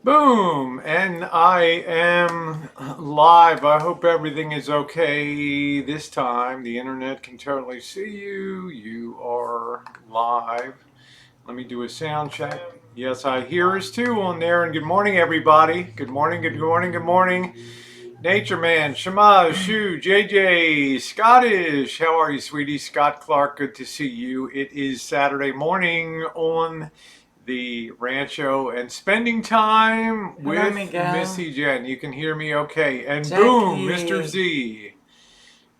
Boom! And I am live. I hope everything is okay this time. The internet can totally see you. You are live. Let me do a sound check. Yes, I hear us too on there. And good morning, everybody. Good morning, good morning, good morning. Nature Man, Shema, Shu, JJ, Scottish. How are you, sweetie? Scott Clark, good to see you. It is Saturday morning on the Rancho and spending time with Missy Jenn. You can hear me okay. And Jackie. Boom, Mr. Z.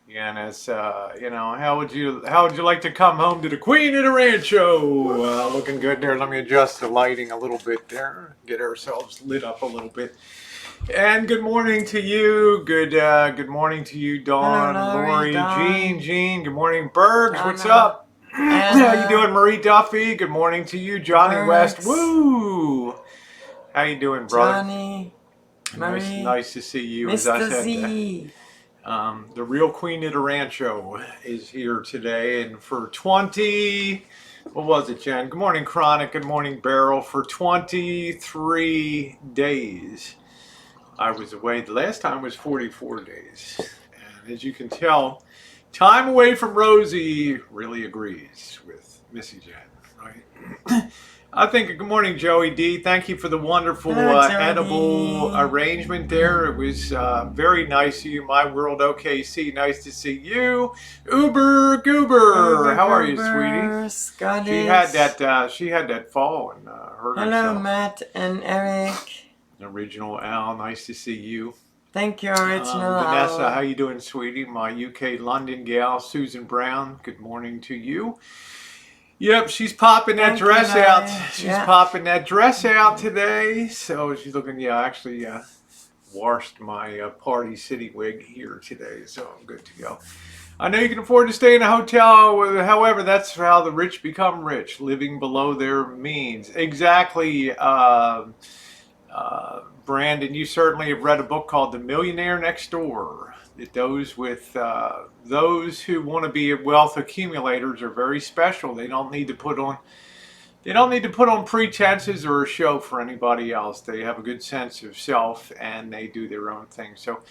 Yeah, and it's how would you like to come home to the Queen of the Rancho? Looking good there. Let me adjust the lighting a little bit there. Get ourselves lit up a little bit. And good morning to you. Good morning to you, Dawn, Lori, Jean. Good morning, Bergs. What's up? How you doing, Marie Duffy? Good morning to you, Johnny West. Woo! How you doing, brother? Johnny, Marie, nice to see you. Mr. As I said, Z. The real Queen of the Rancho is here today, and for 20, what was it, Jen? Good morning, Chronic. Good morning, Beryl. For 23 days, I was away. The last time was 44 days, and as you can tell, time away from Rosie really agrees with Missy Jenn, right? I think, good morning, Joey D. Thank you for the wonderful edible arrangement there. It was very nice of you. My World OKC, nice to see you. Uber Goober, how are you, sweetie? Scottish. She had that fall and hurt herself. Hello, Matt and Eric. Original Al, nice to see you. Thank you, Original Vanessa, how you doing, sweetie? My UK London gal, Susan Brown, good morning to you. Yep, she's popping that dress out. She's popping that dress out today. So she's looking, actually washed my Party City wig here today, so I'm good to go. I know you can afford to stay in a hotel. However, that's how the rich become rich, living below their means. Exactly. Brandon, you certainly have read a book called The Millionaire Next Door. Those who want to be wealth accumulators are very special. They don't need to put on pretenses or a show for anybody else. They have a good sense of self and they do their own thing. So,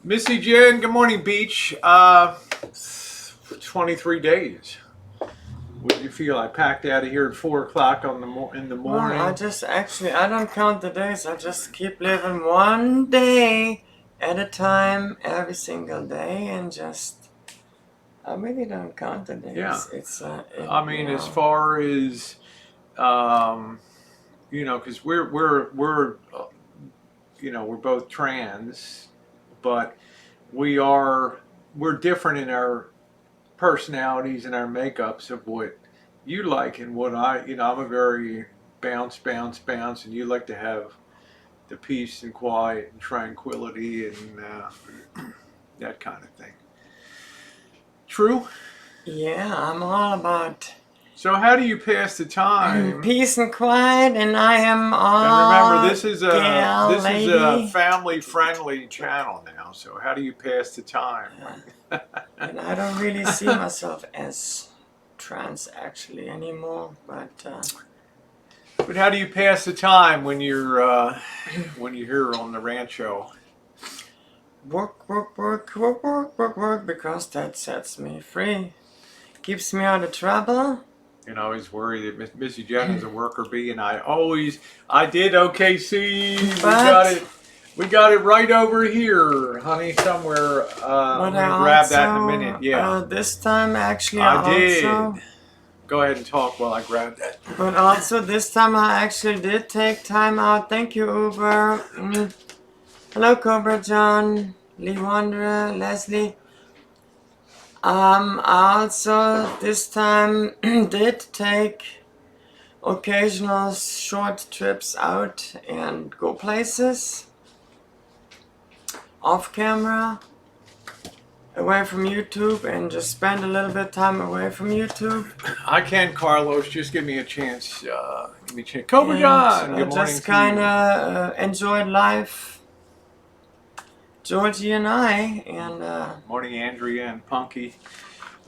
Missy Jenn, good morning, Beach. 23 days. What do you feel? I packed out of here at 4 o'clock in the morning. Well, I don't count the days. I just keep living one day at a time, every single day, and I really don't count the days. Yeah. It's, as far as, because we're both trans, but we're different in our personalities and our makeups of what you like and what I'm a very bounce, and you like to have the peace and quiet and tranquility and that kind of thing. True? Yeah, I'm all about. So how do you pass the time? Peace and quiet, and I am all. And remember, this is a family-friendly channel now. So how do you pass the time? And I don't really see myself as trans actually anymore, but how do you pass the time when you're here on the Rancho? Work, because that sets me free, keeps me out of trouble. I always worry that Missy Jenn is a worker bee, and I did OKC. We got it right over here, honey, somewhere. I'm going to grab that in a minute. Yeah. This time, actually, I did. Go ahead and talk while I grab that. But also, this time, I actually did take time out. Thank you, Uber. Hello, Cobra John, Lee Wanderer, Leslie. I also, this time, did take occasional short trips out and go places. Off camera, away from YouTube, and just spend a little bit of time away from YouTube. I can, Carlos. Just give me a chance. Cobra John, good morning. Just kind of enjoyed life, Georgie and I, and morning, Andrea and Punky.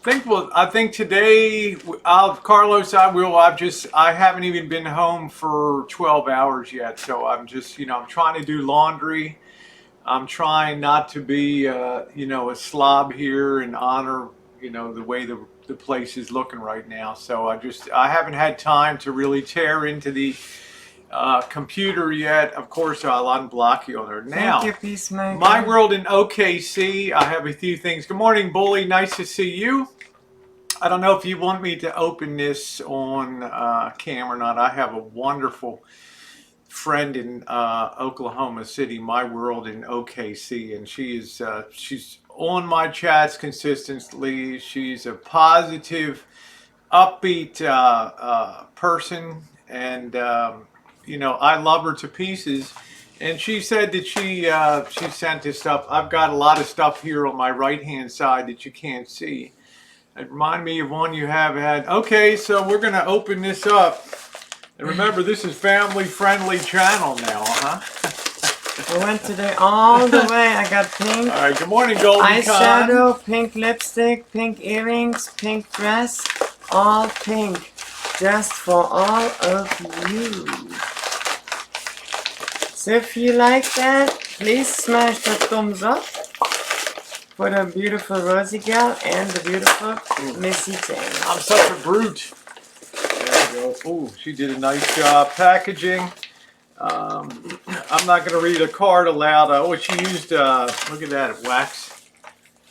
I think today, Carlos, I haven't even been home for 12 hours yet. So I'm just, I'm trying to do laundry. I'm trying not to be, a slob here and honor, the way the place is looking right now. So I haven't had time to really tear into the computer yet. Of course, I'll unblock you on there now. Thank you, Peacemaker. My World in OKC. I have a few things. Good morning, Bully. Nice to see you. I don't know if you want me to open this on camera or not. I have a wonderful friend in Oklahoma City, My World in OKC, and she's on my chats consistently. She's a positive, upbeat person, and I love her to pieces. And she said that she sent this stuff. I've got a lot of stuff here on my right hand side that you can't see. It reminded me of one you have had. Okay, so we're going to open this up. And remember, this is family-friendly channel now, huh? I went today all the way. I got pink. All right, good morning, Golden eyeshadow, Con. pink lipstick, pink earrings, pink dress, all pink. Just for all of you. So if you like that, please smash that thumbs up. For the beautiful Rosie gal and the beautiful Missy Jenn. I'm such a brute. There we go. Ooh, she did a nice job packaging. I'm not going to read a card aloud. She used, look at that,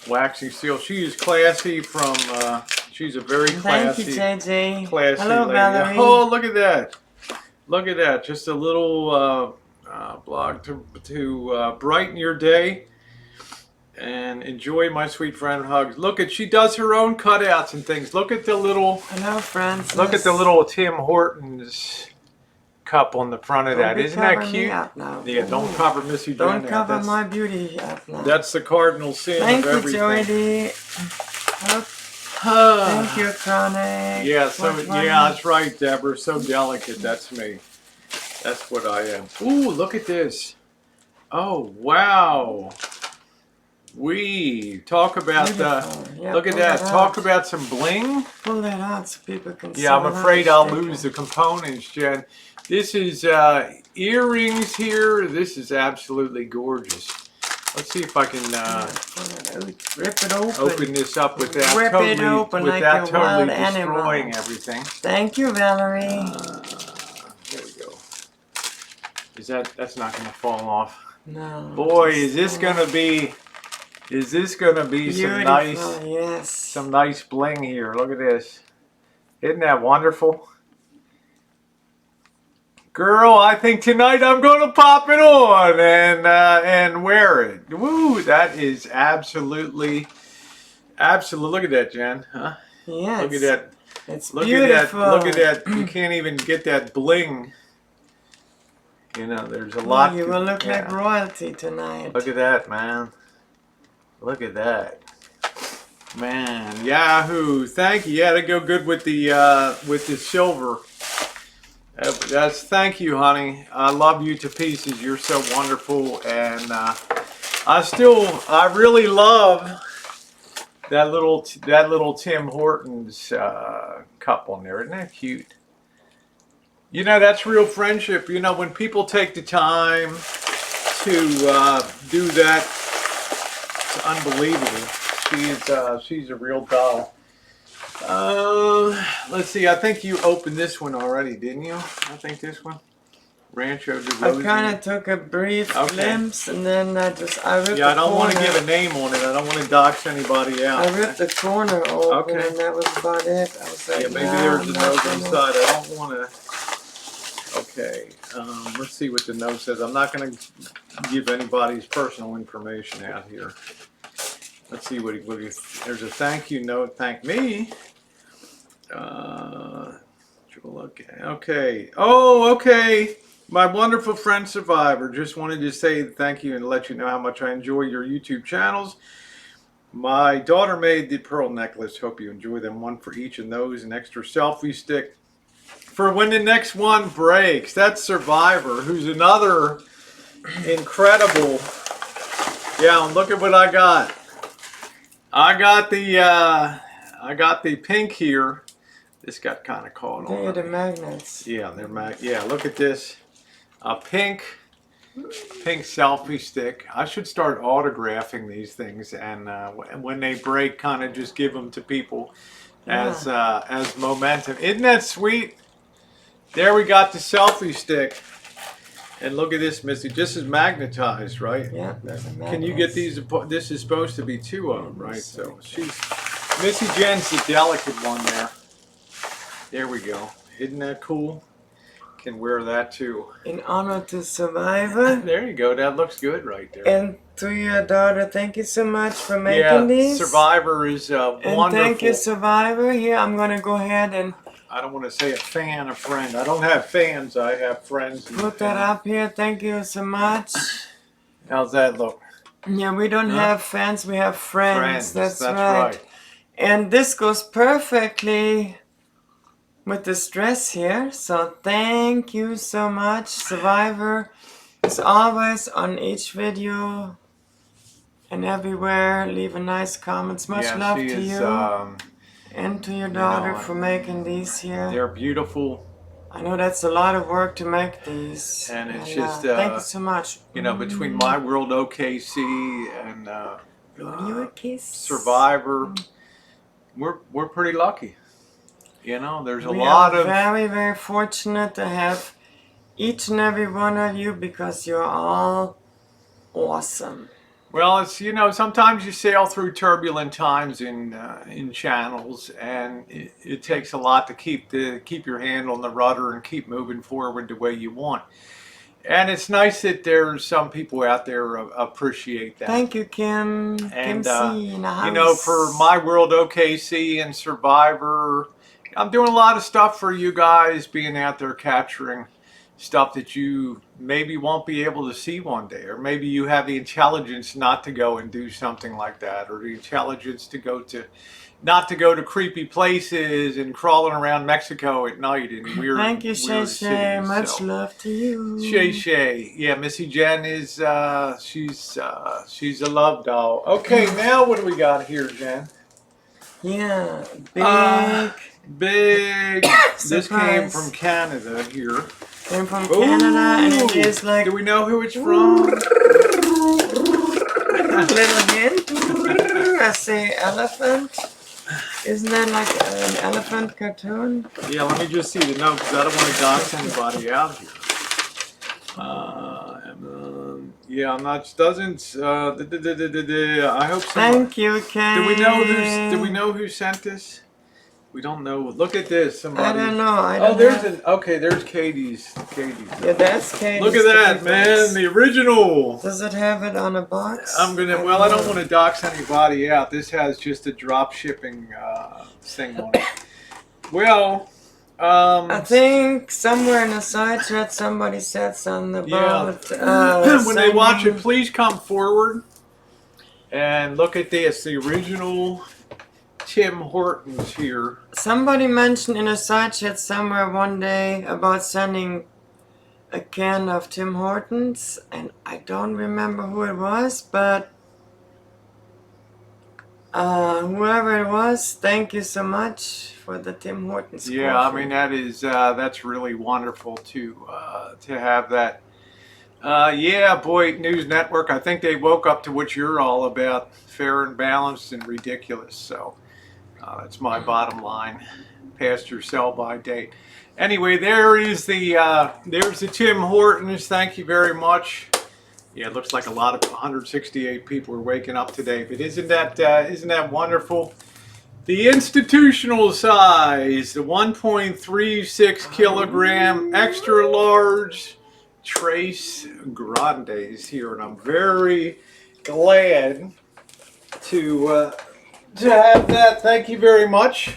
waxing seal. She used classy from, she's a very classy. Thank you, JJ. Classy hello, lady. Valerie. Oh, look at that. Look at that. Just a little blog to brighten your day. And enjoy my sweet friend hugs. Look at, she does her own cutouts and things. Look at the little, hello, friends. Look at the little Tim Hortons cup on the front of that. Isn't that cute? Yeah, don't cover Missy Jenn. Don't cover my beauty up now. That's the cardinal sin of everything. Thank you, Joey. Thank you, Chronic. Yeah, that's right, Deborah. So delicate. That's me. That's what I am. Ooh, look at this. Oh, wow. We talk about look at that. Talk about some bling. Pull that out so people can see. Yeah, I'm afraid I'll lose the components, Jen. This is earrings here. This is absolutely gorgeous. Let's see if I can rip it open this up without rip totally, it open without like a totally wild destroying animal. everything. Thank you, Valerie. There we go. That's not going to fall off? No. Boy, is this going to be beautiful, some nice bling here. Look at this. Isn't that wonderful? Girl, I think tonight I'm going to pop it on and wear it. Woo, that is absolutely. Look at that, Jen. Huh? Yes. Look at that. It's beautiful. Look at that. You can't even get that bling. There's a lot. You will look like royalty tonight. Look at that, man. Look at that. Man, Yahoo! Thank you. Yeah, to go good with the silver. Thank you, honey. I love you to pieces. You're so wonderful, and I really love that little Tim Hortons cup on there. Isn't that cute? That's real friendship. When people take the time to do that, it's unbelievable. She's a real doll. Let's see. I think you opened this one already, didn't you? I think this one. Rancho de Rosie. I kind of took a brief glimpse and then I ripped the corner. Yeah, I don't want to give a name on it. I don't want to dox anybody out. I ripped the corner open and that was about it. I was like, maybe there's a note inside. I don't want to. Okay, let's see what the note says. I'm not going to give anybody's personal information out here. Let's see what there's a thank you note. Thank me. Okay. Oh, okay. My wonderful friend Survivor. Just wanted to say thank you and let you know how much I enjoy your YouTube channels. My daughter made the pearl necklace. Hope you enjoy them. One for each of those. An extra selfie stick for when the next one breaks. That's Survivor, who's another incredible. Yeah, and look at what I got. I got I got the pink here. This got kind of caught on. They're the magnets. Yeah, they're yeah, look at this. A pink selfie stick. I should start autographing these things, and when they break, kind of just give them to people as momentum. Isn't that sweet? There we got the selfie stick. And look at this, Missy. This is magnetized, right? Yeah, there's a magnet. Can you get these? This is supposed to be 2 of them, right? So Missy Jenn's the delicate one there. There we go. Isn't that cool? Can wear that too. In honor to Survivor. There you go. That looks good right there. And to your daughter, thank you so much for making these. Survivor is wonderful. And thank you, Survivor. Here, I'm going to go ahead and... I don't want to say a fan, a friend. I don't have fans. I have friends. Put that up here. Thank you so much. How's that look? Yeah, we don't have fans. We have friends. That's right. right. And this goes perfectly with this dress here. So thank you so much. Survivor is always on each video and everywhere. Leave a nice comments. Much love to you. And to your daughter for making these here. They're beautiful. I know that's a lot of work to make these. And it's just, thank you so much. You know, between My World OKC and kiss. Survivor, we're pretty lucky. You know, there's a lot of... We are very, very fortunate to have each and every one of you because you're all awesome. Well, it's, you know, sometimes you sail through turbulent times in channels, and it takes a lot to keep your hand on the rudder and keep moving forward the way you want. And it's nice that there's some people out there appreciate that. Thank you, Kim. And Kim C in the house. you know, for My World OKC and Survivor, I'm doing a lot of stuff for you guys, being out there capturing stuff that you maybe won't be able to see one day, or maybe you have the intelligence not to go and do something like that, or the intelligence to not to go to creepy places and crawling around Mexico at night in weird. Thank you, Shay Shay. Much love to you. Shay Shay. Yeah, Missy Jenn is she's a love doll. Okay, now what do we got here, Jen? Yeah, big. This came from Canada here. Came from Canada, and it is like... Do we know who it's from? Little hint. I say elephant. Isn't that like an elephant cartoon? Yeah, let me just see the note because I don't want to dox anybody out here. Yeah, I'm not. Doesn't. I hope. Thank you, Kay. Do we know who sent this? We don't know. Look at this. Somebody. I don't know. There's Katie's. Yeah, that's Katie's. Look at that, man. The original. Does it have it on a box? I don't want to dox anybody out. This has just a drop shipping thing on it. Well, I think somewhere in the side chat somebody said something about. When they watch it, please come forward and look at this. The original Tim Hortons here. Somebody mentioned in a side chat somewhere one day about sending a can of Tim Hortons, and I don't remember who it was, but whoever it was, thank you so much for the Tim Hortons. Yeah, coffee. I mean that's really wonderful to have that. Yeah, boy, News Network. I think they woke up to what you're all about: fair and balanced and ridiculous. So. That's my bottom line. Past your sell-by date. Anyway, there's the Tim Hortons. Thank you very much. Yeah, it looks like a lot of 168 people are waking up today. But isn't that wonderful? The institutional size, the 1.36 kilogram extra large Trace Grandes here, and I'm very glad to have that. Thank you very much.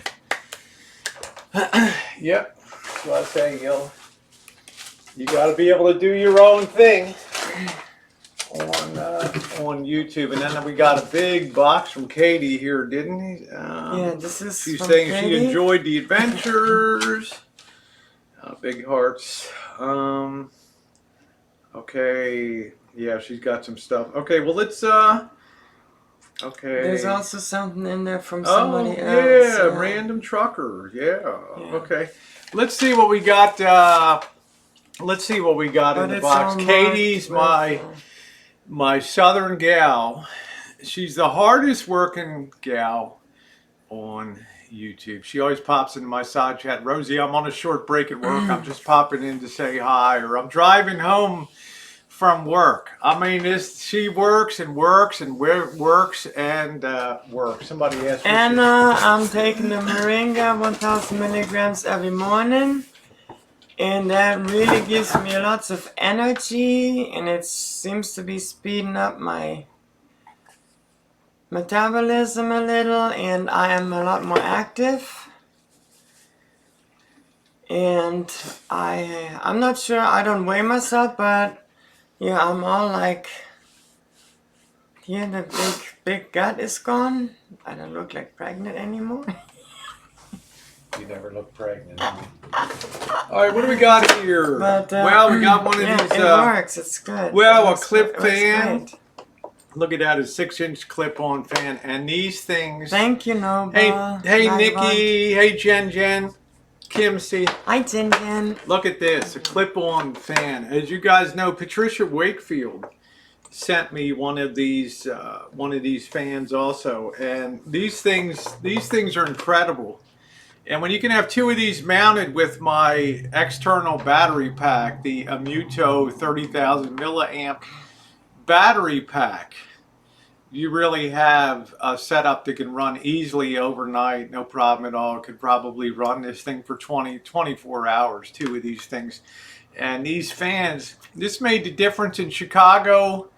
Yep. So I say, you got to be able to do your own thing on YouTube. And then we got a big box from Katie here, didn't he? Yeah, this is. She's from saying Katie. she enjoyed the adventures. Big hearts. Okay. Yeah, she's got some stuff. Okay, well let's Okay. There's also something in there from Oh, somebody else. yeah, random trucker. Yeah. Yeah. Okay. Let's see what we got. Let's see what we got in But the it's box. all Katie's marked with, my southern gal. She's the hardest working gal on YouTube. She always pops into my side chat. Rosie, I'm on a short break at work. I'm just popping in to say hi, or I'm driving home from work. I mean, she works and works and works and works. Somebody asked me. Anna, I'm taking the Moringa 1000 milligrams every morning, and that really gives me lots of energy, and it seems to be speeding up my metabolism a little, and I am a lot more active. And I'm not sure, I don't weigh myself, but yeah, I'm all like, yeah, the big gut is gone. I don't look like pregnant anymore. You never look pregnant. All right, what do we got here? But, well, we got one of yeah, these. It works. It's good. Well, a clip fan. Great. Look at that, a 6-inch clip-on fan, and these things. Thank you, Nova. Hey, Nikki. Hey, Jen. Kim C. Hi, Jen. Look at this, a clip-on fan. As you guys know, Patricia Wakefield sent me one of these fans also, and these things are incredible. And when you can have 2 of these mounted with my external battery pack, the Amuto 30,000 milliamp battery pack, you really have a setup that can run easily overnight, no problem at all. Could probably run this thing for 24 hours, 2 of these things. And these fans, this made the difference in Chicago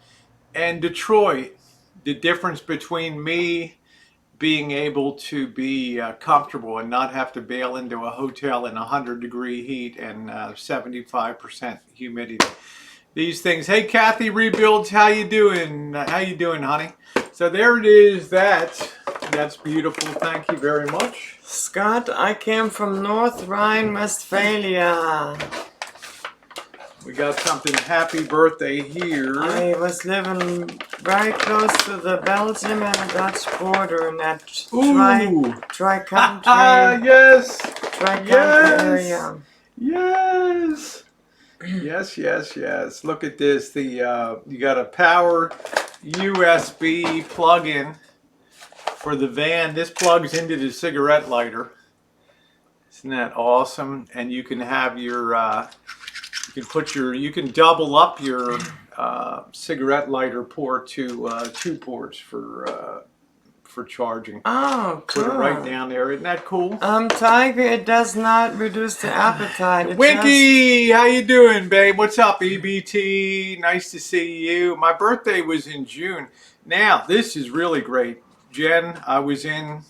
and Detroit. The difference between me being able to be comfortable and not have to bail into a hotel in 100-degree heat and 75% humidity. These things. Hey, Kathy Rebuilds, how you doing? How you doing, honey? So there it is. That's beautiful. Thank you very much. Scott, I came from North Rhine-Westphalia. We got something. Happy birthday here. I was living very close to the Belgium and the Dutch border in that tri-country yes. area. Yes. Yes. Look at this. You got a power USB plug-in for the van. This plugs into the cigarette lighter. Isn't that awesome? And you can have your you can double up your cigarette lighter port to 2 ports for charging. Oh, cool. Put it right down there. Isn't that cool? Tiger, it does not reduce the appetite. Winky, how you doing, babe? What's up, EBT? Nice to see you. My birthday was in June. Now, this is really great. Jen, I was in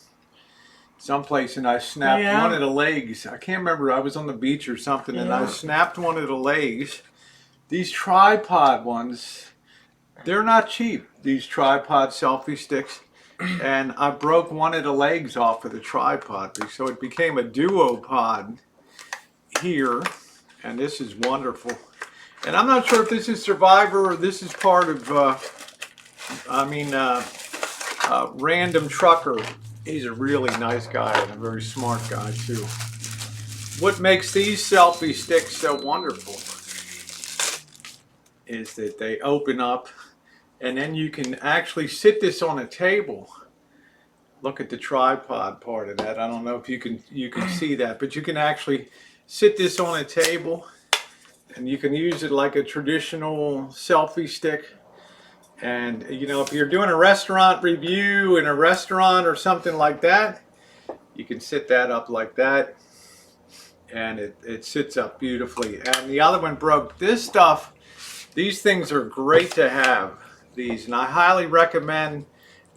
someplace and I snapped one of the legs. I can't remember. I was on the beach or something and I snapped one of the legs. These tripod ones, they're not cheap. These tripod selfie sticks. And I broke one of the legs off of the tripod. So it became a duopod here. And this is wonderful. And I'm not sure if this is Survivor or this is part of, Random Trucker. He's a really nice guy and a very smart guy too. What makes these selfie sticks so wonderful is that they open up and then you can actually sit this on a table. Look at the tripod part of that. I don't know if you can see that, but you can actually sit this on a table and you can use it like a traditional selfie stick. And you know, if you're doing a restaurant review in a restaurant or something like that, you can sit that up like that and it sits up beautifully. And the other one broke. This stuff, these things are great to have. These, and I highly recommend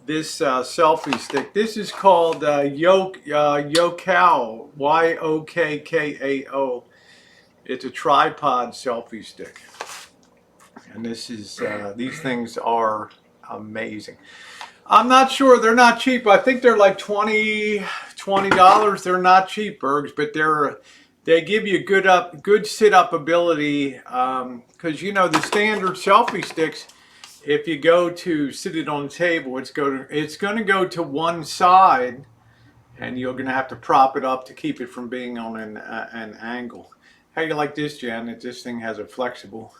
this selfie stick. This is called Yokkao, Yokkao. It's a tripod selfie stick, and this is these things are amazing. I'm not sure, they're not cheap. I think they're like $20. They're not cheap, Bergs, but they give you good sit up ability because you know the standard selfie sticks, if you go to sit it on the table, it's going to go to one side, and you're going to have to prop it up to keep it from being on an angle. How do you like this, Jen? That this thing has a flexible.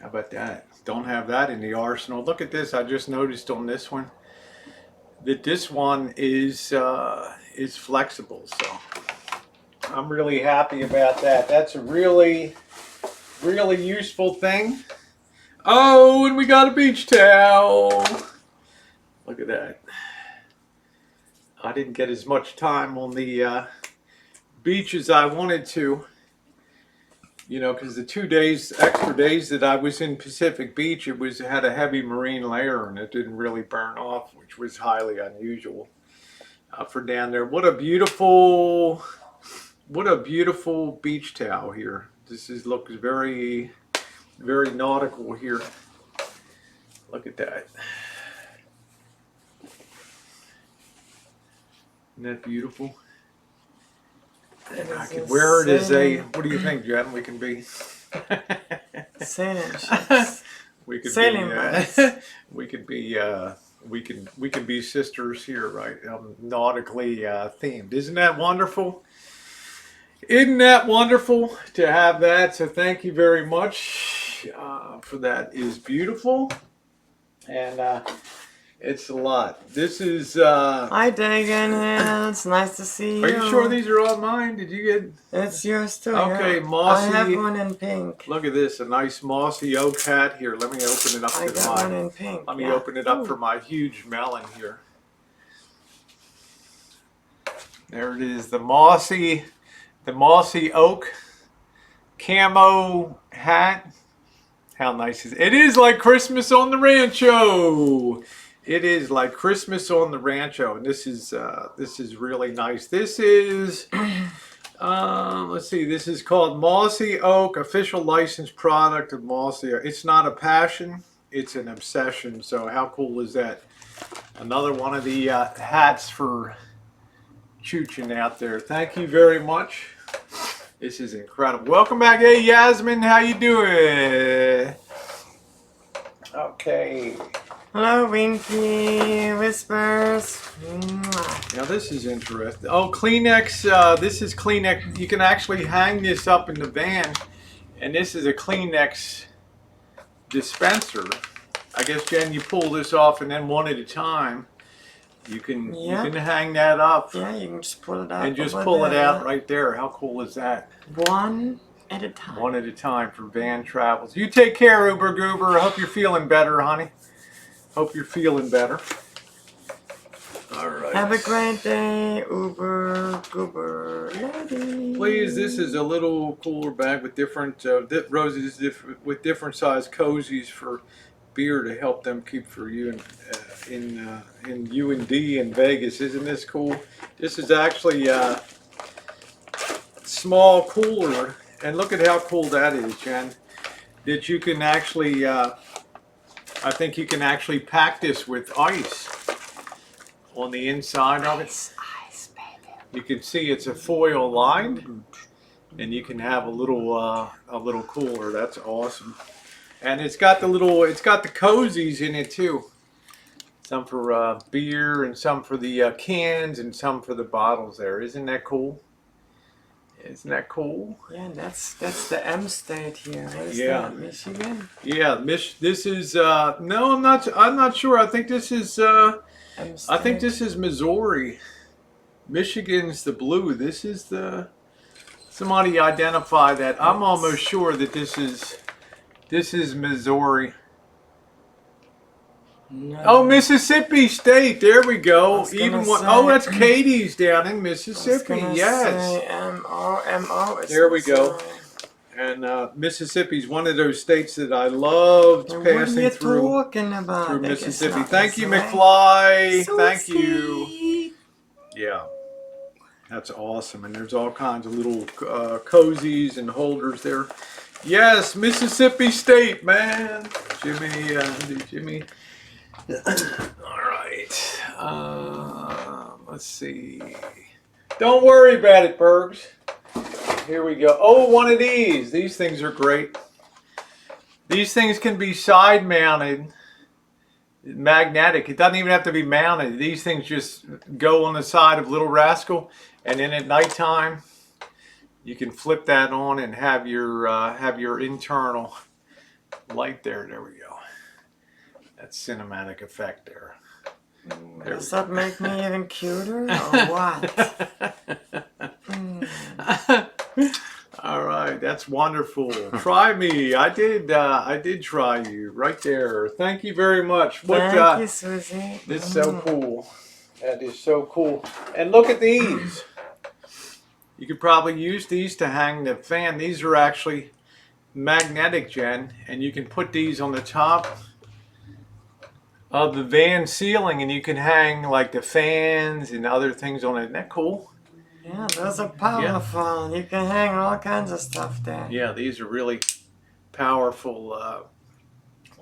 How about that? Don't have that in the arsenal. Look at this. I just noticed on this one that this one is flexible. So I'm really happy about that. That's a really, really useful thing. Oh, and we got a beach towel. Look at that. I didn't get as much time on the beach as I wanted to. You know, because the 2 days, extra days that I was in Pacific Beach, it had a heavy marine layer and it didn't really burn off, which was highly unusual for down there. What a beautiful beach towel here. This looks very, very nautical here. Look at that. Isn't that beautiful? And I could wear it as a, what do you think, Jen? We can be sailing ships. We could sailing be we can be sisters here, right? Nautically themed. Isn't that wonderful? Isn't that wonderful to have that? So thank you very much for that. Is beautiful, and it's a lot. This is Hi Dagan, it's nice to see you. Are you sure these are all mine? Did you get? It's yours too. Okay, yeah. Mossy. I have one in pink. Look at this, a nice Mossy Oak Hat here. Let me open it up. I got one in pink. Let me open it up for my huge melon here. There it is, the Mossy Oak camo hat. How nice is it? It is like Christmas on the Rancho. It is like Christmas on the Rancho, and this is really nice. This is let's see. This is called Mossy Oak, official licensed product of Mossy Oak. It's not a passion, it's an obsession. So how cool is that? Another one of the hats for Choochin out there. Thank you very much. This is incredible. Welcome back. Hey Yasmin, how you doing? Okay. Hello, Winky Whispers. Now this is interesting. Oh, Kleenex. This is Kleenex. You can actually hang this up in the van, and this is a Kleenex dispenser. I guess, Jen, you pull this off, and then one at a time, you can hang that up. Yeah, you can just pull it out. And just pull it out right there. How cool is that? One at a time. One at a time for van travels. You take care, Uber Goober. I hope you're feeling better, honey. Hope you're feeling better. All right. Have a great day, Uber Goober lady. Please, this is a little cooler bag with different roses with different size cozies for beer to help them keep for you in U&D in Vegas. Isn't this cool? This is actually a small cooler, and look at how cool that is, Jen. That you can actually. I think you can actually pack this with ice on the inside of it. Ice, baby. You can see it's a foil lined, and you can have a little cooler. That's awesome. And it's got the cozies in it too. Some for beer, and some for the cans, and some for the bottles. There, isn't that cool? Isn't that cool? Yeah, that's the M state here. What is that, Michigan? Yeah, this is no, I'm not sure. I think this is Missouri. Michigan's the blue. This is the somebody identify that. I'm almost sure that this is Missouri. No. Oh, Mississippi State. There we go. Oh, that's Katie's down in Mississippi. Yes. M-O. There we go. And Mississippi's one of those states that I loved passing through Mississippi. Thank you, McFly. Thank you. Yeah. That's awesome. And there's all kinds of little cozies and holders there. Yes, Mississippi State, man. Jimmy. All right. Let's see. Don't worry about it, Bergs. Here we go. Oh, one of these. These things are great. These things can be side mounted, magnetic. It doesn't even have to be mounted. These things just go on the side of Little Rascal, and then at nighttime you can flip that on and have your internal light there. There we go. That cinematic effect there. Does that make me even cuter or what? All right, that's wonderful. Try me. I did try you right there. Thank you very much. Thank you, Susie. This is so cool. That is so cool. And look at these. You could probably use these to hang the fan. These are actually magnetic, Jen, and you can put these on the top of the van ceiling, and you can hang like the fans and other things on it. Isn't that cool? Yeah, those are powerful. Yeah. You can hang all kinds of stuff there. Yeah, these are really powerful,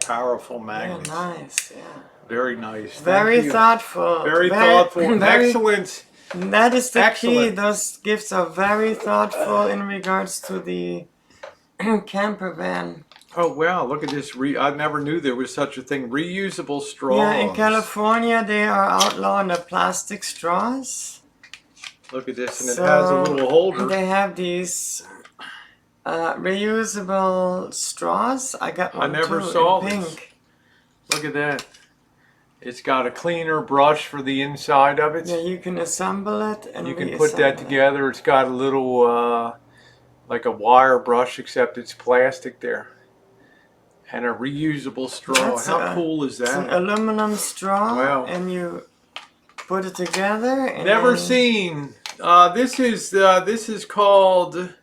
powerful magnets. Yeah, nice. Yeah. Very nice. Very thoughtful. Very thoughtful. Excellent. That is the key. Excellent. Those gifts are very thoughtful in regards to the camper van. Oh wow! Look at this. I never knew there was such a thing. Reusable straws. Yeah, in California they are outlawing the plastic straws. Look at this, and it has a little holder. They have these reusable straws. I got one I never too, saw in this. pink. Look at that. It's got a cleaner brush for the inside of it. Yeah, you can assemble it and you can put that together. It's got a little like a wire brush, except it's plastic there. And a reusable straw. How cool is that? It's an aluminum straw. Wow. And you put it together. And never seen. This is called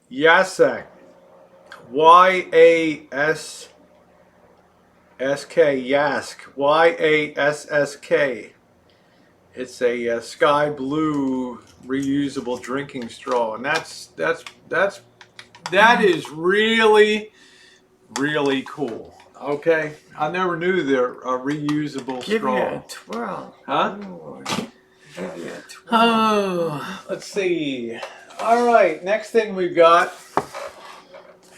Yasak. Y-A-S-S-K. Yask. Y-A-S-S-K. It's a sky blue reusable drinking straw, and that is really, really cool. Okay, I never knew they're a reusable straw. Give you a twirl. Huh? Ooh, give you a twirl. Oh, let's see. All right, next thing we've got,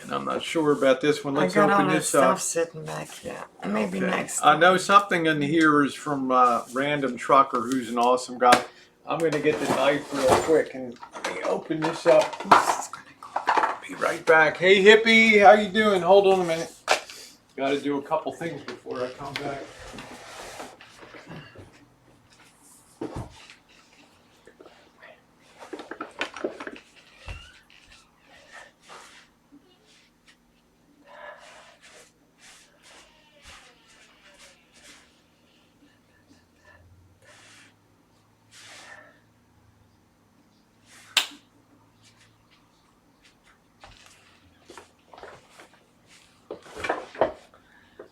and I'm not sure about this one. Let's I got open all that this up. stuff sitting back here. Maybe next. I know something in here is from Random Trucker, who's an awesome guy. I'm going to get the knife real quick and let me open this up. Be right back. Hey, hippie, how you doing? Hold on a minute. Got to do a couple things before I come back.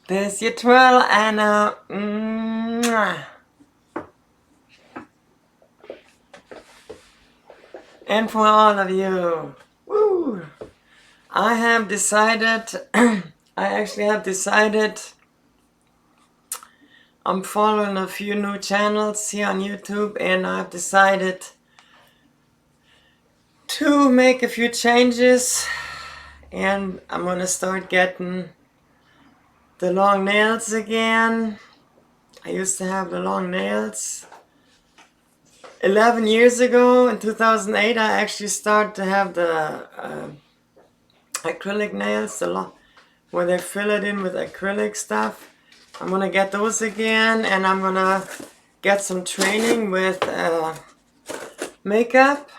There's your twirl, Anna. Mwah. And for all of you, woo! I have decided, I actually have decided, I'm following a few new channels here on YouTube, and I've decided to make a few changes, and I'm gonna start getting the long nails again. I used to have the long nails. 11 years ago, in 2008, I actually started to have the acrylic nails, where they fill it in with acrylic stuff. I'm gonna get those again, and I'm gonna get some training with makeup,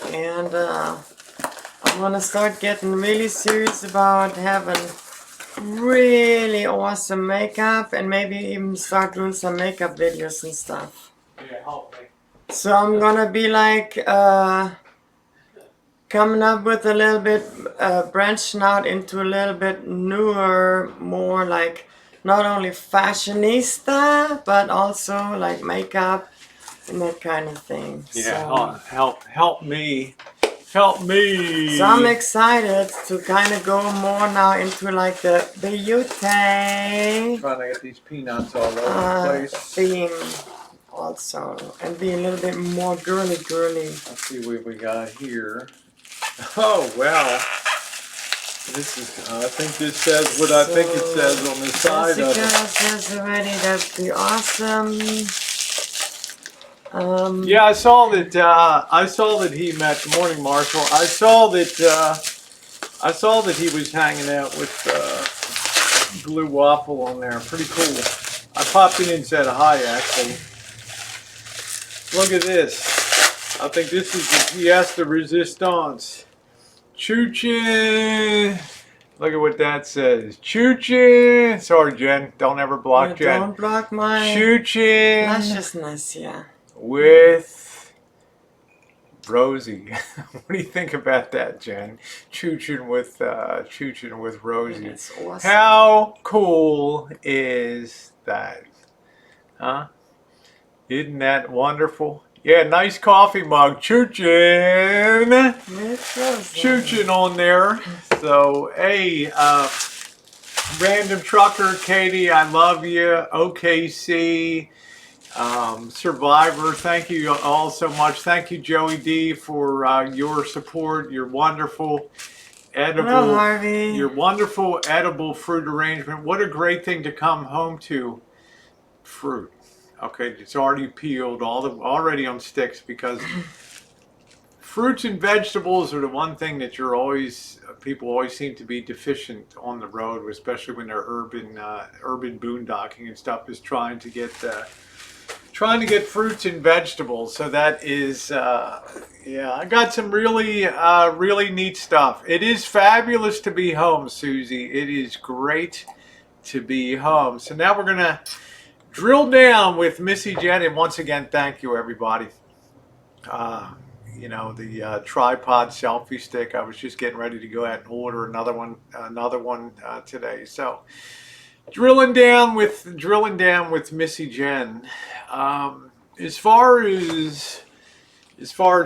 and I'm gonna start getting really serious about having really awesome makeup, and maybe even start doing some makeup videos and stuff. Yeah, help me. So I'm gonna be like coming up with a little bit, branching out into a little bit newer, more like not only fashionista, but also like makeup and that kind of thing. Yeah, so, help me. Help me! So I'm excited to kind of go more now into like the beauty Trying to get these peanuts all over the place. theme also, and be a little bit more girly. Let's see what we got here. Oh, well. This is, I think this says what I think it says on the side of Jessica it. says already that'd be awesome. Yeah, I saw that. I saw that he met. Good morning, Marshall. I saw that. I saw that he was hanging out with Blue Waffle on there. Pretty cool. I popped in and said hi. Actually, look at this. I think this is the pièce de résistance. Choo-chin. Look at what that says. Choo-chin. Sorry, Jen. Don't ever block Jen. Don't block my Choo-chin. lusciousness, yeah. With Rosie. What do you think about that, Jen? Choo-chin with Rosie. It's awesome. How cool is that? Huh? Isn't that wonderful? Yeah, nice coffee mug. Choo-chin. Choo-chin on there. So, hey, Random Trucker, Katie, I love you. OKC. Survivor, thank you all so much. Thank you, Joey D, for your support. Your wonderful edible, Hello, Harvey. Your wonderful edible fruit arrangement. What a great thing to come home to. Fruit. Okay, it's already peeled, already on sticks, because fruits and vegetables are the one thing that people always seem to be deficient on the road, especially when they're urban boondocking and stuff, is trying to get fruits and vegetables. So that is, yeah, I got some really neat stuff. It is fabulous to be home, Susie. It is great to be home. So now we're going to drill down with Missy Jenn. And once again, thank you, everybody. You know, the tripod selfie stick. I was just getting ready to go ahead and order another one today. So drilling down with Missy Jenn. As far as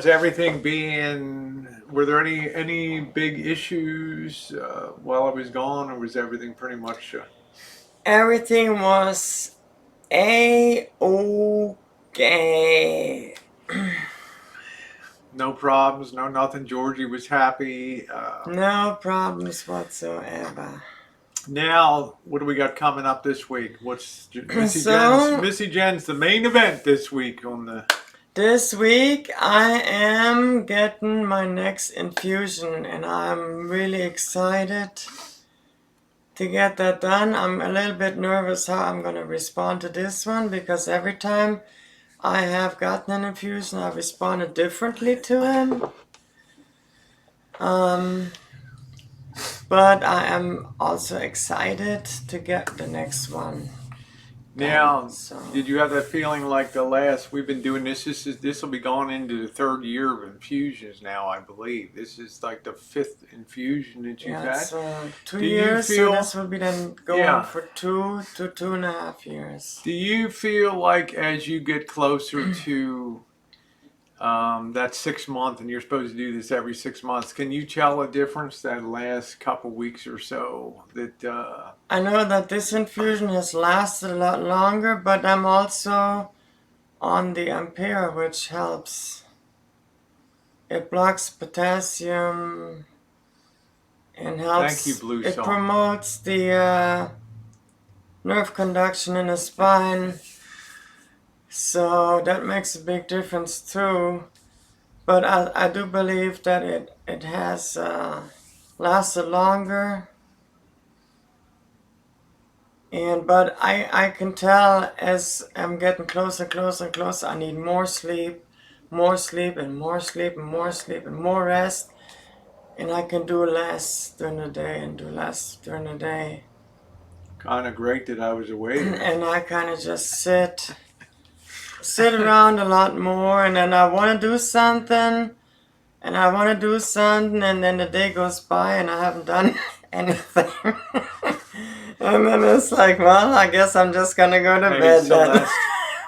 everything being, were there any big issues while I was gone, or was everything pretty much? Everything was A-okay. No problems, no nothing. Georgie was happy. No problems whatsoever. Now, what do we got coming up this week? What's Missy Jenn's the main event this week on the. This week I am getting my next infusion, and I'm really excited to get that done. I'm a little bit nervous how I'm going to respond to this one, because every time I have gotten an infusion, I've responded differently to it. But I am also excited to get the next one. Now, did you have that feeling like we've been doing this will be going into the third year of infusions now, I believe. This is like the 5th infusion that you've had. So 2 years, so this will be then going for 2 to 2.5 years. Do you feel like as you get closer to that 6 month, and you're supposed to do this every 6 months, can you tell a difference that last couple weeks or so? That I know that this infusion has lasted a lot longer, but I'm also on the Ampere, which helps. It blocks potassium and helps. Thank you, Blue It Song. promotes the nerve conduction in the spine. So that makes a big difference too. But I do believe that it has lasted longer. But I can tell as I'm getting closer and closer, I need more sleep and more sleep and more rest. And I can do less during the day and do less during the day. Kind of great that I was away. And I kind of just sit around a lot more, and then I want to do something, and then the day goes by and I haven't done anything. And then it's like, well, I guess I'm just going to go to bed Celeste.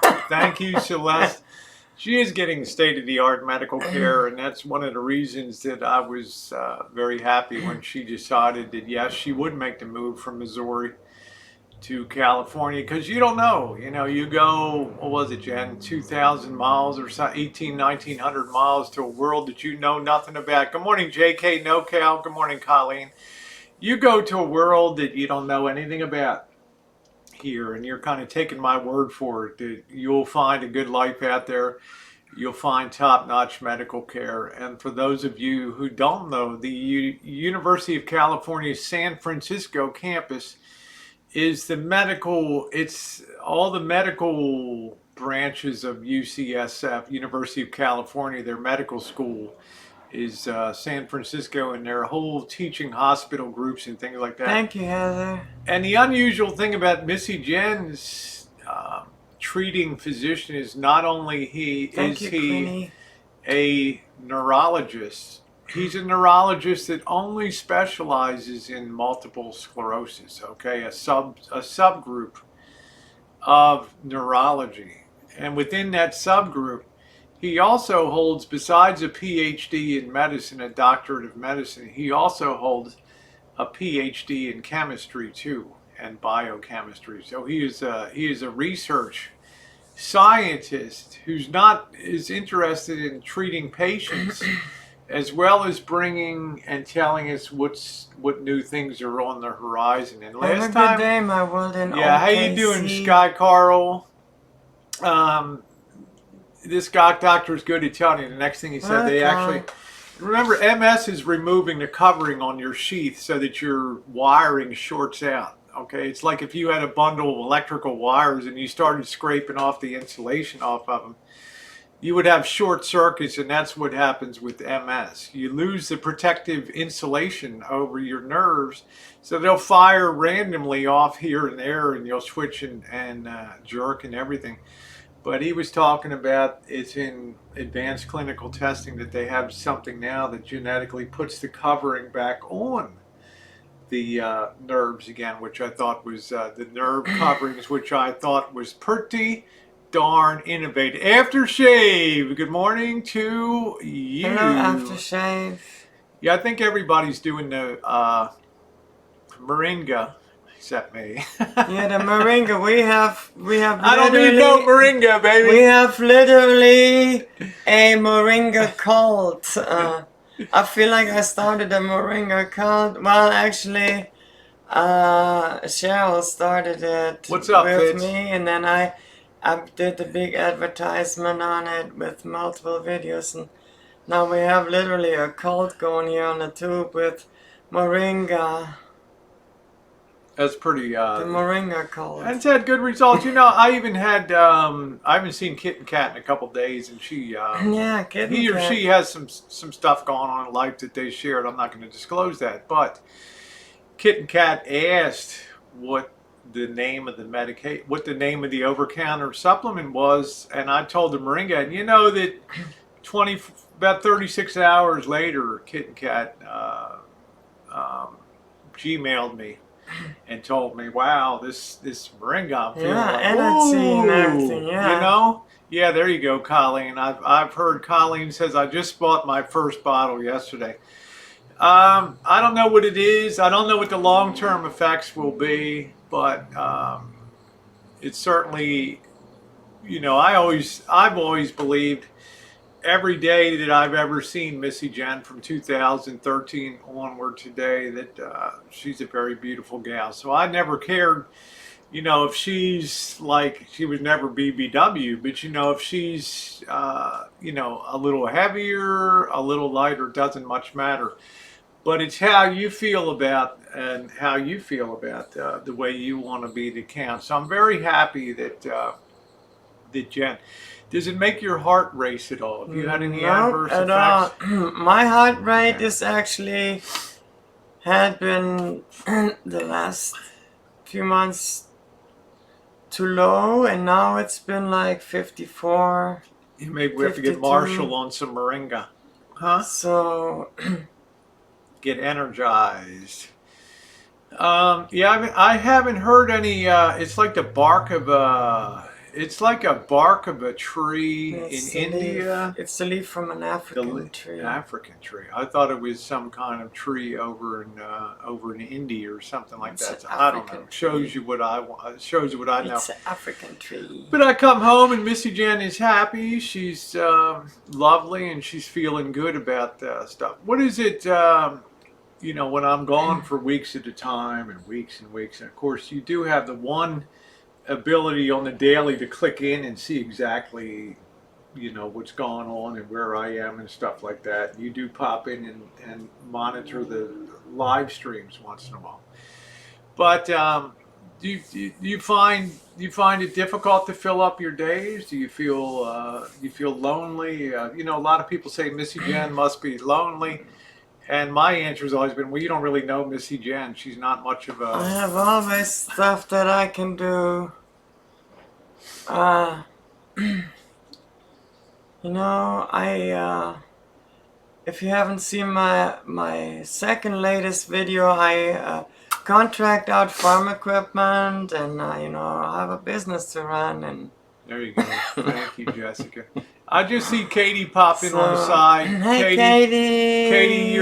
then. Thank you, Celeste. She is getting state-of-the-art medical care, and that's one of the reasons that I was very happy when she decided that, yes, she would make the move from Missouri to California, because you don't know, you go, what was it, Jen, 2,000 miles or so, 1,900 miles to a world that you know nothing about. Good morning, JK NoCal. Good morning, Colleen. you go to a world that you don't know anything about here, and you're kind of taking my word for it that you'll find a good life out there. You'll find top-notch medical care. And for those of you who don't know, the University of California San Francisco campus is it's all the medical branches of UCSF, University of California, their medical school is San Francisco, and their whole teaching hospital groups and things like that. Thank you, Heather. And the unusual thing about Missy Jenn's treating physician is not only he a neurologist. He's a neurologist that only specializes in multiple sclerosis. Okay, a subgroup of neurology, and within that subgroup, he also holds, besides a PhD in medicine, a doctorate of medicine, he also holds a PhD in chemistry too, and biochemistry. So he is a research scientist who's not is interested in treating patients, as well as bringing and telling us what new things are on the horizon. And last Have a time, good day, my world in yeah, how you doing, Sky Carl? This guy doctor is good at telling you. The next thing he said, they actually remember MS is removing the covering on your sheath so that your wiring shorts out. Okay, it's like if you had a bundle of electrical wires and you started scraping off the insulation off of them, you would have short circuits, and that's what happens with MS. You lose the protective insulation over your nerves, so they'll fire randomly off here and there, and you'll switch and jerk and everything. But he was talking about it's in advanced clinical testing that they have something now that genetically puts the covering back on the nerves again, which I thought was the nerve coverings, which I thought was pretty darn innovative. Aftershave, good morning to you. Hello, Aftershave. Yeah, I think everybody's doing the Moringa, except me. Yeah, the Moringa. We have. I don't need no Moringa, baby. We have literally a Moringa cult. I feel like I started a Moringa cult. Well, actually, Cheryl started it What's up, with Fitz? me, and then I did the big advertisement on it with multiple videos, and now we have literally a cult going here on the tube with Moringa. That's pretty. The Moringa cult. And it's had good results. You know, I even had. I haven't seen Kitten Cat in a couple days, and she. Yeah, Kitten He or Cat. she has some stuff going on in life that they shared. I'm not going to disclose that, but Kitten Cat asked what the name of the what the name of the over-counter supplement was, and I told the Moringa, and you know that about 36 hours later, Kitten Cat Gmailed me and told me, "Wow, this Moringa, I'm feeling like, energy and everything, ooh," yeah. you know." Yeah, there you go, Colleen. I've heard Colleen says I just bought my first bottle yesterday. I don't know what it is. I don't know what the long-term effects will be, but it's certainly, you know, I've always believed every day that I've ever seen Missy Jenn from 2013 onward today that she's a very beautiful gal. So I never cared, you know, if she's like, she was never BBW, but you know, if she's, you know, a little heavier, a little lighter, doesn't much matter. But it's how you feel about the way you want to be that counts. So I'm very happy that Jen. Does it make your heart race at all? Have you had any adverse effects? My heart rate is actually had been the last few months too low, and now it's been like 54. Maybe we have to get 52. Marshall on some Moringa. Huh? So Get energized. Yeah, I haven't heard any. It's like the bark of a. It's like a bark of a tree it's in the India. leaf. It's the leaf from an African tree. An African tree. I thought it was some kind of tree over in India or something like It's that. So an I don't African know. Shows you what I want. Shows you what I know. It's an African tree. But I come home and Missy Jenn is happy. She's lovely and she's feeling good about stuff. What is it? you know, when I'm gone for weeks at a time and weeks, and of course, you do have the one ability on the daily to click in and see exactly, you know, what's going on and where I am and stuff like that. You do pop in and monitor the live streams once in a while. But do you find it difficult to fill up your days? Do you feel lonely? You know, a lot of people say Missy Jenn must be lonely, and my answer has always been, well, you don't really know Missy Jenn. She's not much of I a. have always stuff that I can do. Uh, you know, if you haven't seen my second latest video, I contract out farm equipment, and you know, I have a business to run, and There you go. Thank you, Jessica. I just see Katie pop in on the so side. hey, Katie. Katie,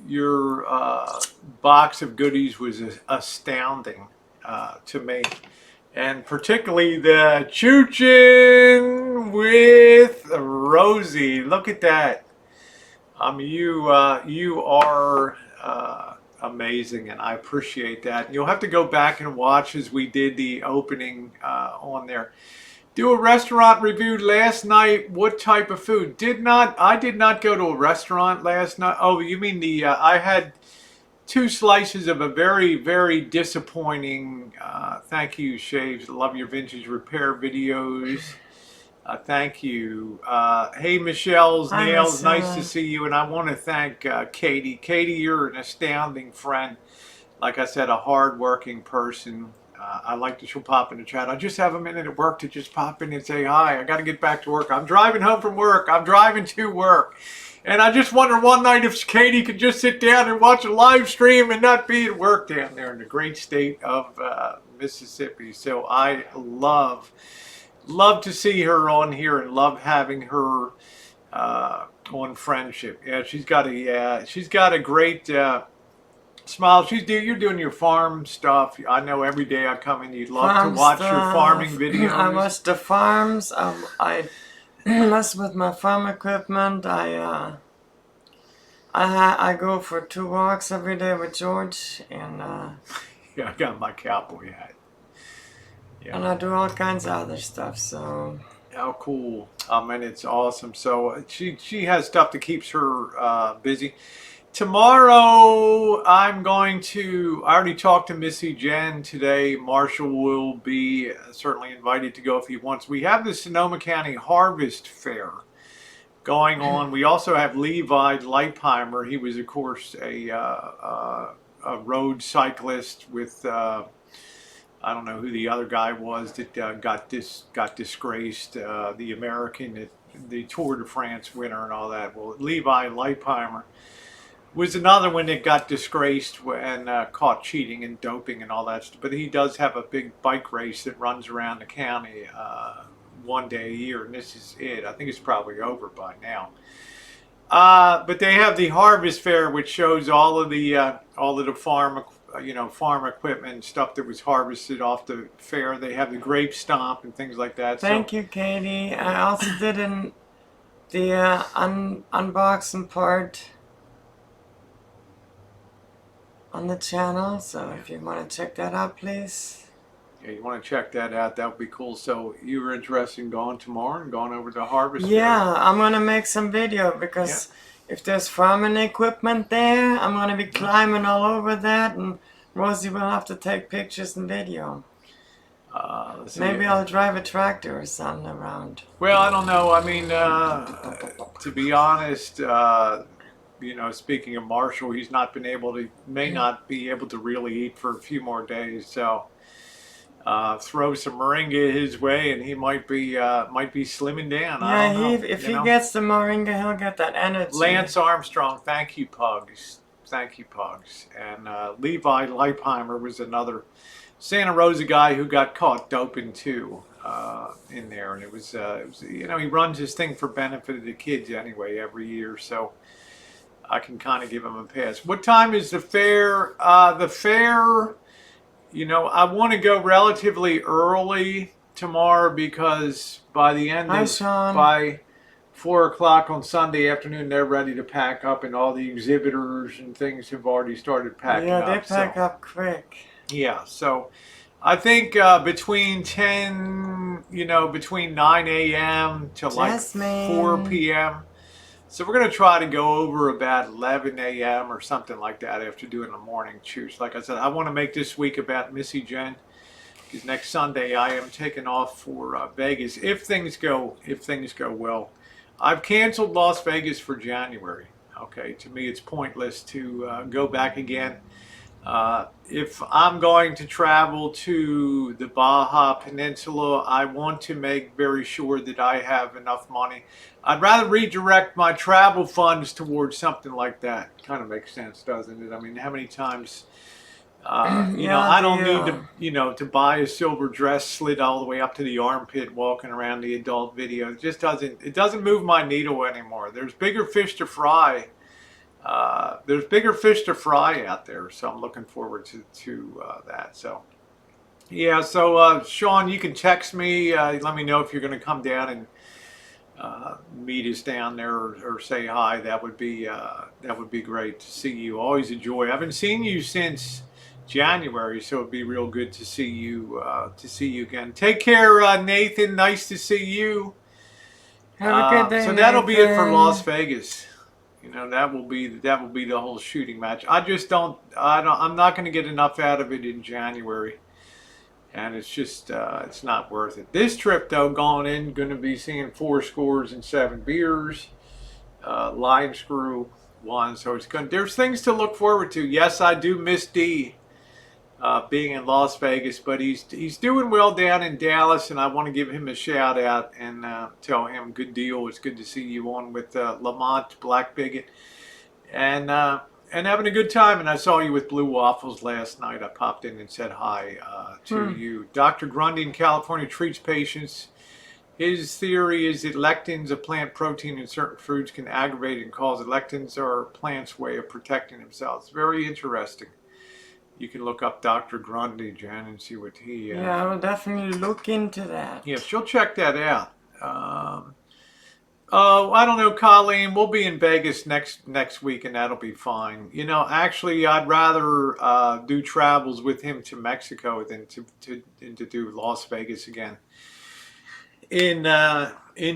your box of goodies was astounding to me, and particularly the choo-chin with Rosie. Look at that. You are amazing, and I appreciate that. You'll have to go back and watch as we did the opening on there. Do a restaurant review last night. What type of food? I did not go to a restaurant last night. Oh, you mean the? I had 2 slices of a very, very disappointing. Thank you, Shaves. Love your vintage repair videos. Thank you. Hey, Michelle's Hi, Nails. Michelle. Nice to see you. And I want to thank Katie. Katie, you're an astounding friend. Like I said, a hard-working person. I like that she'll pop in the chat. I just have a minute at work to just pop in and say hi. I got to get back to work. I'm driving home from work. I'm driving to work. And I just wonder one night if Katie could just sit down and watch a live stream and not be at work down there in the great state of Mississippi. So I love to see her on here and love having her on Friendship. Yeah, she's got a great smile. You're doing your farm stuff. I know every day I come in, you'd love to watch your farming videos. I watch the farms. I mess with my farm equipment. I go for 2 walks every day with George, and Yeah, I got my cowboy hat. Yeah. And I do all kinds of other stuff. So how cool! And it's awesome. So she has stuff that keeps her busy. Tomorrow I'm going to. I already talked to Missy Jenn today. Marshall will be certainly invited to go if he wants. We have the Sonoma County Harvest Fair going on. We also have Levi Leipheimer. He was, of course, a road cyclist with. I don't know who the other guy was that got disgraced. The American, the Tour de France winner and all that. Well, Levi Leipheimer was another one that got disgraced and caught cheating and doping and all that stuff. But he does have a big bike race that runs around the county one day a year, and this is it. I think it's probably over by now. But they have the Harvest Fair, which shows all of the farm equipment and stuff that was harvested off the fair. They have the grape stomp and things like that. Thank you, Katie. I also did the unboxing part on the channel, so if you want to check that out, please. Yeah, you want to check that out, that would be cool. So you were interested in going tomorrow and going over to Harvest Fair? Yeah, I'm going to make some video because if there's farming equipment there, I'm going to be climbing all over that, and Rosie will have to take pictures and video. Maybe I'll drive a tractor or something around. Well, I don't know. I mean, to be honest, speaking of Marshall, he's may not be able to really eat for a few more days. So throw some Moringa his way, and he might be slimming down. Yeah, I don't know, if he gets the Moringa, he'll get that energy. Lance Armstrong, thank you, Pugs. Thank you, Pugs. And Levi Leipheimer was another Santa Rosa guy who got caught doping too in there, and it was he runs his thing for benefit of the kids anyway every year, so I can kind of give him a pass. What time is the fair? The fair, I want to go relatively early tomorrow because by the end Hi, of Sean. 4 o'clock on Sunday afternoon, they're ready to pack up, and all the exhibitors and things have already started packing Yeah, they up. pack So up quick. yeah, so I think between 10, between 9 a.m. to like 4 Jasmine. p.m. So we're going to try to go over about 11 a.m. or something like that after doing the morning shoots. Like I said, I want to make this week about Missy Jenn, because next Sunday I am taking off for Vegas if things go well. I've canceled Las Vegas for January. Okay, to me it's pointless to go back again. If I'm going to travel to the Baja Peninsula, I want to make very sure that I have enough money. I'd rather redirect my travel funds towards something like that. Kind of makes sense, doesn't it? I mean, how many times, Yeah, I don't need to, to buy a silver dress slid all the way up to the armpit walking around the adult video. It doesn't move my needle anymore. There's bigger fish to fry. There's bigger fish to fry out there, so I'm looking forward to that. So yeah, so Sean, you can text me. Let me know if you're going to come down and meet us down there, or say hi. That would be great to see you. Always a joy. I haven't seen you since January, so it'd be real good to see you again. Take care, Nathan. Nice to see you. Have a good day, So that'll be it for Nathan. Las Vegas. That will be the whole shooting match. I'm not going to get enough out of it in January, and it's just it's not worth it. This trip though, going going to be seeing 4 scores and 7 beers, line screw one. So there's things to look forward to. Yes, I do miss D. Being in Las Vegas, but he's doing well down in Dallas, and I want to give him a shout out and tell him good deal. It's good to see you on with Lamont Black Bigot, and having a good time. And I saw you with Blue Waffles last night. I popped in and said hi to you. Dr. Grundy in California treats patients. His theory is that lectins, a plant protein in certain foods, can aggravate and cause it. Lectins are plants' way of protecting themselves. Very interesting. You can look up Dr. Grundy, Jen, and see what he... Yeah, I will definitely look into that. Yeah, she'll check that out. Oh, I don't know, Colleen. We'll be in Vegas next week, and that'll be fine. Actually, I'd rather do travels with him to Mexico than to do Las Vegas again in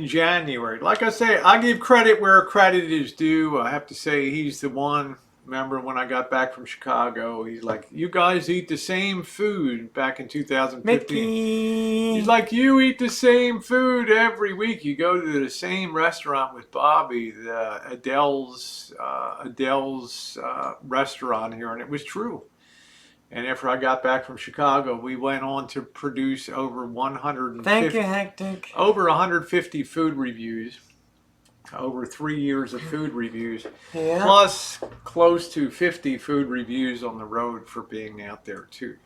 January. Like I say, I give credit where credit is due. I have to say he's the one. Remember when I got back from Chicago, he's like, you guys eat the same food back in 2015. Mickey. He's like, you eat the same food every week. You go to the same restaurant with Bobby, the Adele's restaurant here, and it was true. And after I got back from Chicago, we went on to produce over 150. Thank you, Hectic. Over 150 food reviews. Over 3 years of food reviews, Yeah. plus close to 50 food reviews on the road for being out there too.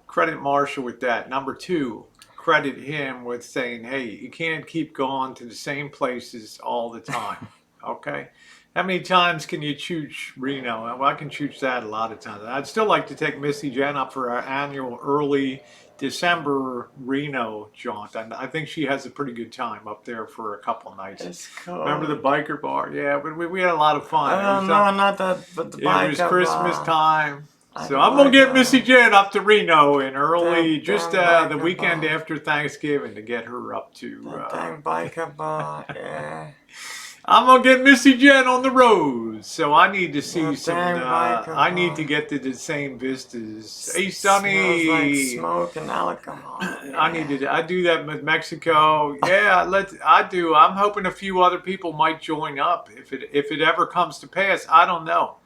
Credit Marshall with that. Number 2, credit him with saying, hey, you can't keep going to the same places all the time. Okay? How many times can you chooch Reno? Well, I can chooch that a lot of times. I'd still like to take Missy Jenn up for our annual early December Reno jaunt. And I think she has a pretty good time up there for a couple nights. It's cool. Remember the biker bar? Yeah, but we had a lot of fun. No, not that, but the biker It was Christmas bar. time. So I'm going to get Missy Jenn up to Reno in early, just the weekend after Thanksgiving, to get her up to... Dang biker bar, yeah. I'm going to get Missy Jenn on the road. So I need to see some... biker I need bar. to get to the same vistas. Hey, Sonny! Smells like smoke and alcohol. Yeah. I do that with Mexico. Yeah, I do. I'm hoping a few other people might join up. If it ever comes to pass, I don't know.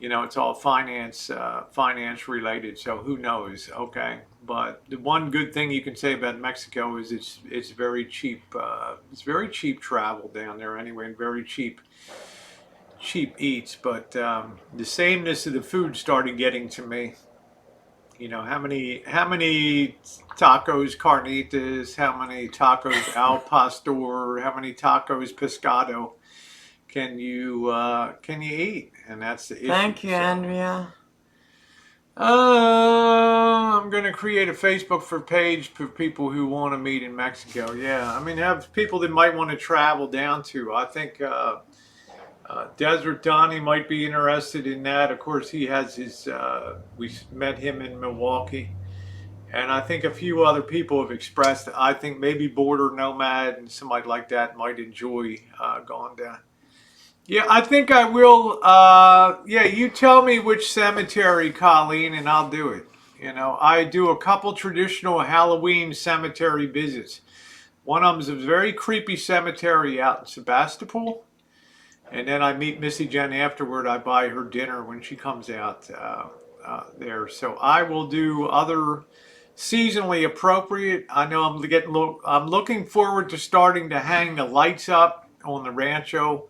It's all finance related, so who knows? Okay, but the one good thing you can say about Mexico is it's very cheap. It's very cheap travel down there anyway, and very cheap eats. But the sameness of the food started getting to me. How many tacos carnitas, how many tacos al pastor, how many tacos pescado can you eat? And that's the issue. Thank you, Andrea. I'm going to create a Facebook page for people who want to meet in Mexico. Yeah, I mean, have people that might want to travel down to. I think Desert Donnie might be interested in that. Of course, he has his, we met him in Milwaukee. And I think a few other people have expressed, I think maybe Border Nomad and somebody like that might enjoy going down. Yeah, I think I will. Yeah, you tell me which cemetery, Colleen, and I'll do it. You know, I do a couple traditional Halloween cemetery visits. One of them is a very creepy cemetery out in Sebastopol. And then I meet Missy Jenn afterward. I buy her dinner when she comes out there. So I will do other seasonally appropriate. I know I'm looking forward to starting to hang the lights up on the Rancho.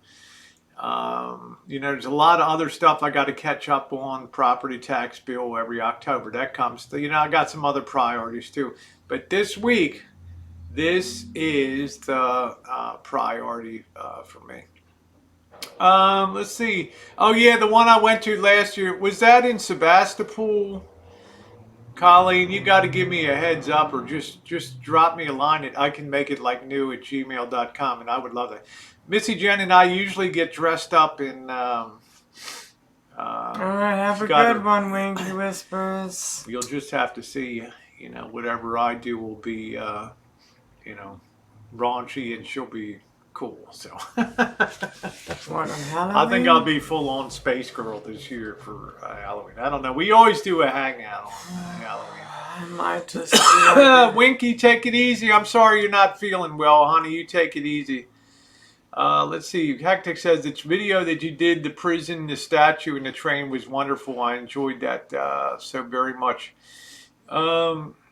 You know, there's a lot of other stuff I got to catch up on. Property tax bill every October that comes. You know, I got some other priorities too. But this week, this is the priority for me. Let's see. Oh yeah, the one I went to last year, was that in Sebastopol? Colleen, you got to give me a heads up, or just drop me a line at icanmakeitlikenew@gmail.com, and I would love that. Missy Jenn and I usually get dressed up in. Have a good one, Winky Whispers. You'll just have to see. You know, whatever I do will be, you know, raunchy, and she'll be cool. So What, on Halloween? I think I'll be full on Space Girl this year for Halloween. I don't know. We always do a hangout on Halloween. I might just Winky, take it easy. I'm sorry you're not feeling well, honey. You take it easy. Let's see. Hectic says the video that you did, the prison, the statue, and the train was wonderful. I enjoyed that so very much.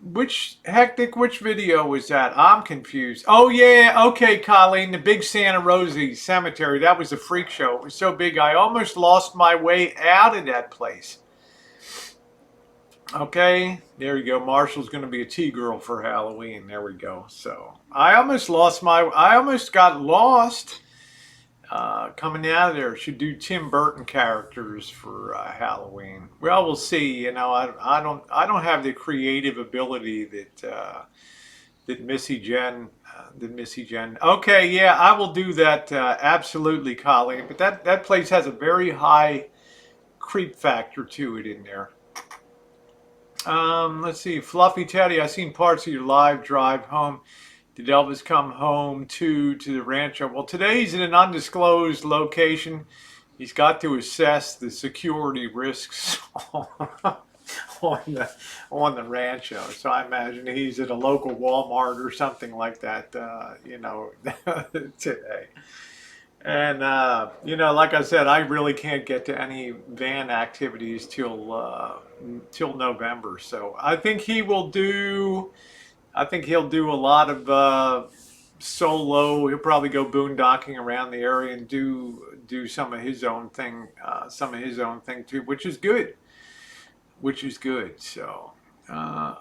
Which video was that? I'm confused. Oh yeah, okay, Colleen, the big Santa Rosie cemetery. That was a freak show. It was so big I almost lost my way out of that place. Okay, there you go. Marshall's going to be a T-girl for Halloween. There we go. So I almost got lost coming out of there. Should do Tim Burton characters for Halloween. Well, we'll see. You know, I don't have the creative ability that Missy Jenn. Okay, yeah, I will do that absolutely, Colleen. But that place has a very high creep factor to it in there. Let's see. Fluffy Teddy, I seen parts of your live drive home. Did Elvis come home to the Rancho? Well, today he's in an undisclosed location. He's got to assess the security risks on the Rancho. So I imagine he's at a local Walmart or something like that, you know, today. And, you know, like I said, I really can't get to any van activities till November. So I think he'll do a lot of solo. He'll probably go boondocking around the area and do some of his own thing too, which is good. So,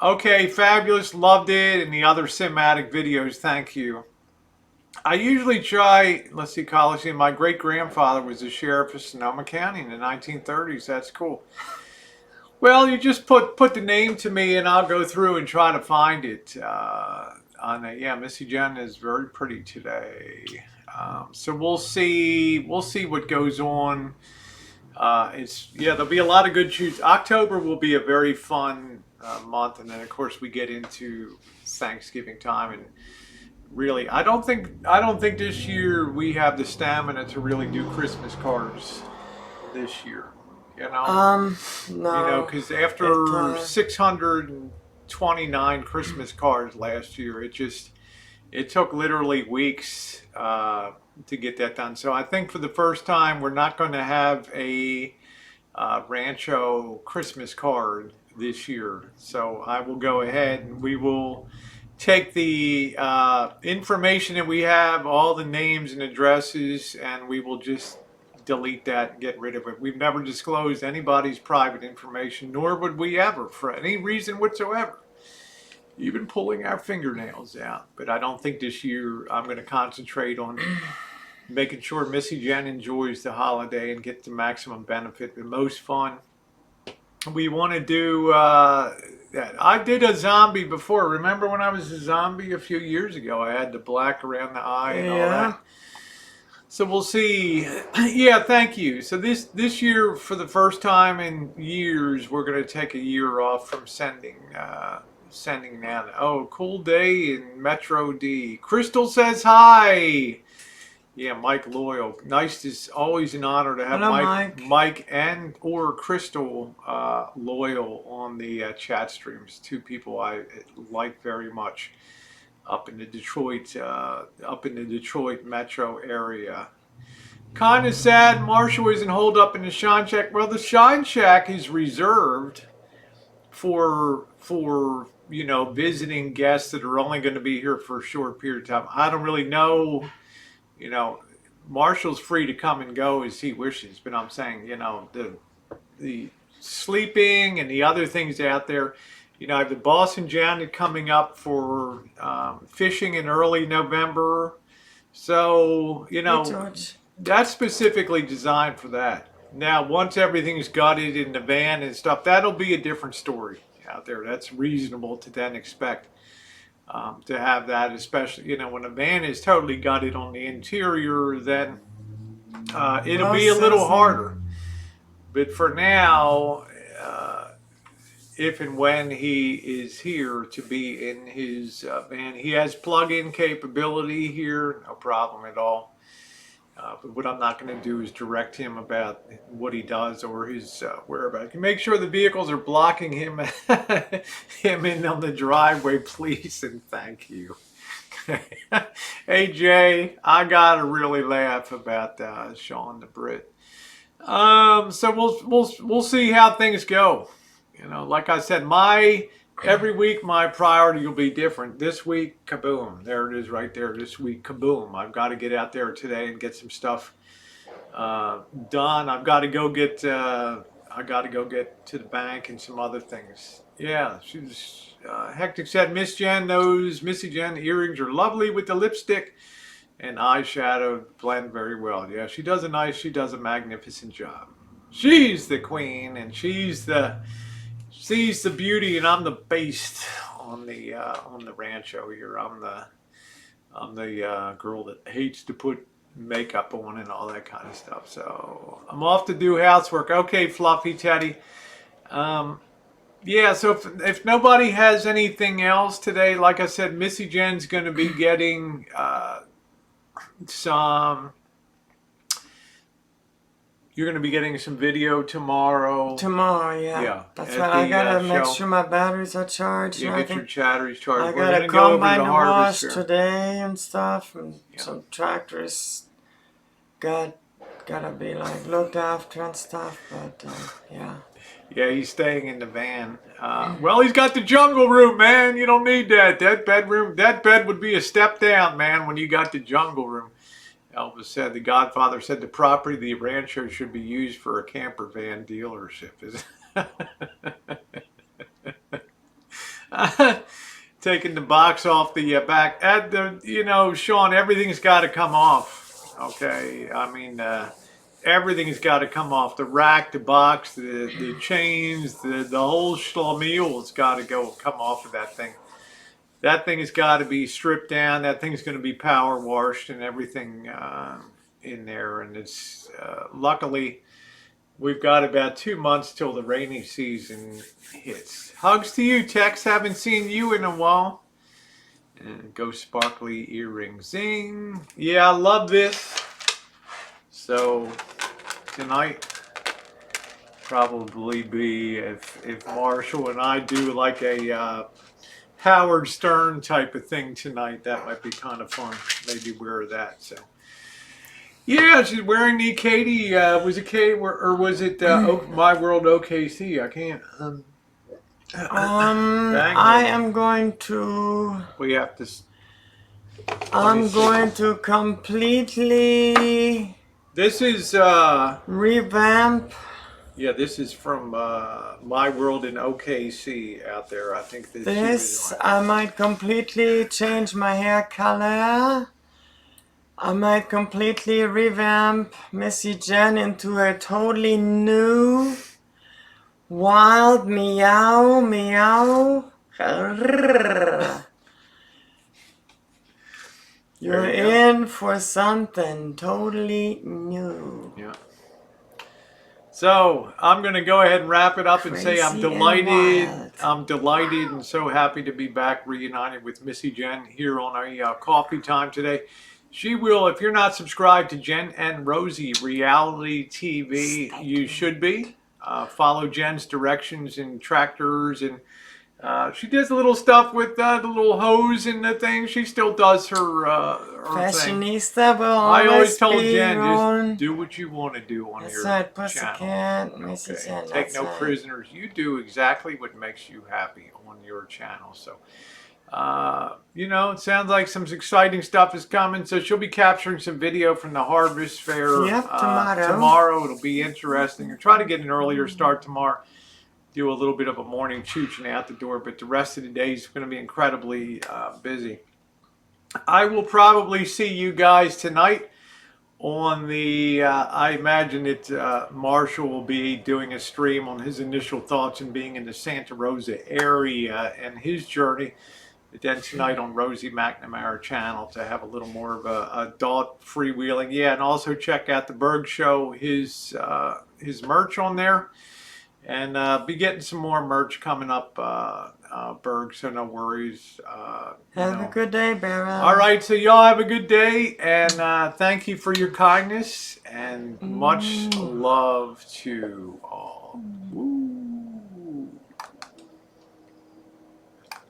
okay, fabulous, loved it, and the other cinematic videos. Thank you. I usually try. Let's see, Coliseum. My great grandfather was the sheriff of Sonoma County in the 1930s. That's cool. Well, you just put the name to me, and I'll go through and try to find it. Yeah, Missy Jenn is very pretty today. So we'll see what goes on. There'll be a lot of good shoots. October will be a very fun month, and then of course we get into Thanksgiving time, and really, I don't think this year we have the stamina to really do Christmas cards this year. You know, no. You know, because after 629 Christmas cards last year, it took literally weeks to get that done. So I think for the first time, we're not going to have a Rancho Christmas card this year. So I will go ahead and we will take the information that we have, all the names and addresses, and we will just delete that and get rid of it. We've never disclosed anybody's private information, nor would we ever for any reason whatsoever, even pulling our fingernails out. But I don't think this year I'm going to concentrate on making sure Missy Jenn enjoys the holiday and get the maximum benefit, the most fun. we want to do that. I did a zombie before. Remember when I was a zombie a few years ago? I had the black around the eye and all Yeah. that. So we'll see. Yeah, thank you. So this year, for the first time in years, we're going to take a year off from sending now. Oh, cool day in Metro D. Crystal says hi. Yeah, Mike Loyal. Nice. It's always an honor to have Hello, Mike. Mike and or Crystal Loyal on the chat streams. Two people I like very much up in the Detroit metro area. Kind of sad Marshall isn't holed up in the Shine Shack. Well, the Shine Shack is reserved for visiting guests that are only going to be here for a short period of time. I don't really know. Marshall's free to come and go as he wishes, but I'm saying, the sleeping and the other things out there. I have the Boston Janet coming up for fishing in early November. So, Hey, George. that's specifically designed for that. Now, once everything's gutted in the van and stuff, that'll be a different story out there. That's reasonable to then expect to have that, especially, when a van is totally gutted on the interior, then it'll be a little harder. But for now, if and when he is here to be in his van, he has plug-in capability here, no problem at all. But what I'm not going to do is direct him about what he does or his whereabouts. Make sure the vehicles are blocking him in on the driveway, please, and thank you. Hey Jay, I gotta really laugh about Sean the Brit. So we'll see how things go. Like I said, every week my priority will be different. This week, kaboom! There it is, right there. This week, kaboom! I've got to get out there today and get some stuff done. I've got to go get. I got to go get to the bank and some other things. Yeah, she's hectic. Said Missy Jenn earrings are lovely with the lipstick and eyeshadow blend very well. Yeah, she does a magnificent job. She's the queen, and she's the beauty, and I'm the beast on the Rancho here. I'm the girl that hates to put makeup on and all that kind of stuff. So I'm off to do housework. Okay, Fluffy Teddy. Yeah, so if nobody has anything else today, like I said, Missy Jenn's going to be getting some. You're going to be getting some video tomorrow. Tomorrow, yeah. Yeah. That's right. I gotta make sure my batteries are charged. You get your batteries charged. I We're gotta go combine over the the wash harvester today and stuff, and some tractors gotta be like looked after and stuff. But yeah. Yeah, he's staying in the van. Well, he's got the jungle room, man. You don't need that. That bed would be a step down, man, when you got the jungle room. Elvis said, the Godfather said the property, the Rancho, should be used for a camper van dealership. Taking the box off the back. Sean, everything's got to come off. Okay, I mean, everything's got to come off. The rack, the box, the chains, the whole schlemiel's got to come off of that thing. That thing has got to be stripped down. That thing's going to be power washed and everything in there. And it's luckily we've got about 2 months till the rainy season hits. Hugs to you, Tex. Haven't seen you in a while. And go sparkly earrings. Zing. Yeah, I love this. So tonight probably be if Marshall and I do like a Howard Stern type of thing tonight, that might be kind of fun. Maybe wear that. So yeah, she's wearing the Katie. Was it Katie or was it My World OKC? I can't. I am going to. We have to. I'm going to completely. This is revamp. Yeah, this is from My World in OKC out there. I think this I might completely change my hair color. I might completely revamp Missy Jenn into a totally new Wild meow meow. You're There you go. in for something totally new. Yeah. So I'm going to go ahead and wrap it up and say I'm Crazy and delighted. wild. I'm delighted and so happy to be back reunited with Missy Jenn here on a coffee time today. She will, if you're not subscribed to Jenn and Rosie Reality TV, you should be. Follow Jen's directions and tractors, and she does a little stuff with the little hose and the thing. She still does her thing. Fashionista will I always told be Jen, on. just do what you want to do on That's your right, channel. Pussycat, Missy Okay. Jenn. Take That's no right. prisoners. You do exactly what makes you happy on your channel. So, you know, it sounds like some exciting stuff is coming. So she'll be capturing some video from the Harvest Fair. Yep, tomorrow. Tomorrow it'll be interesting. I'll try to get an earlier start tomorrow. Do a little bit of a morning chooching out the door, but the rest of the day is going to be incredibly busy. I will probably see you guys tonight on the, I imagine that Marshall will be doing a stream on his initial thoughts and being in the Santa Rosa area and his journey. But then tonight on Rosie McNamara channel to have a little more of a adult freewheeling. Yeah, and also check out the Berg Show, his merch on there. And be getting some more merch coming up, Berg, so no worries. Have a good day, Beryl. All right, so y'all have a good day, and thank you for your kindness, and much love to all. Woo.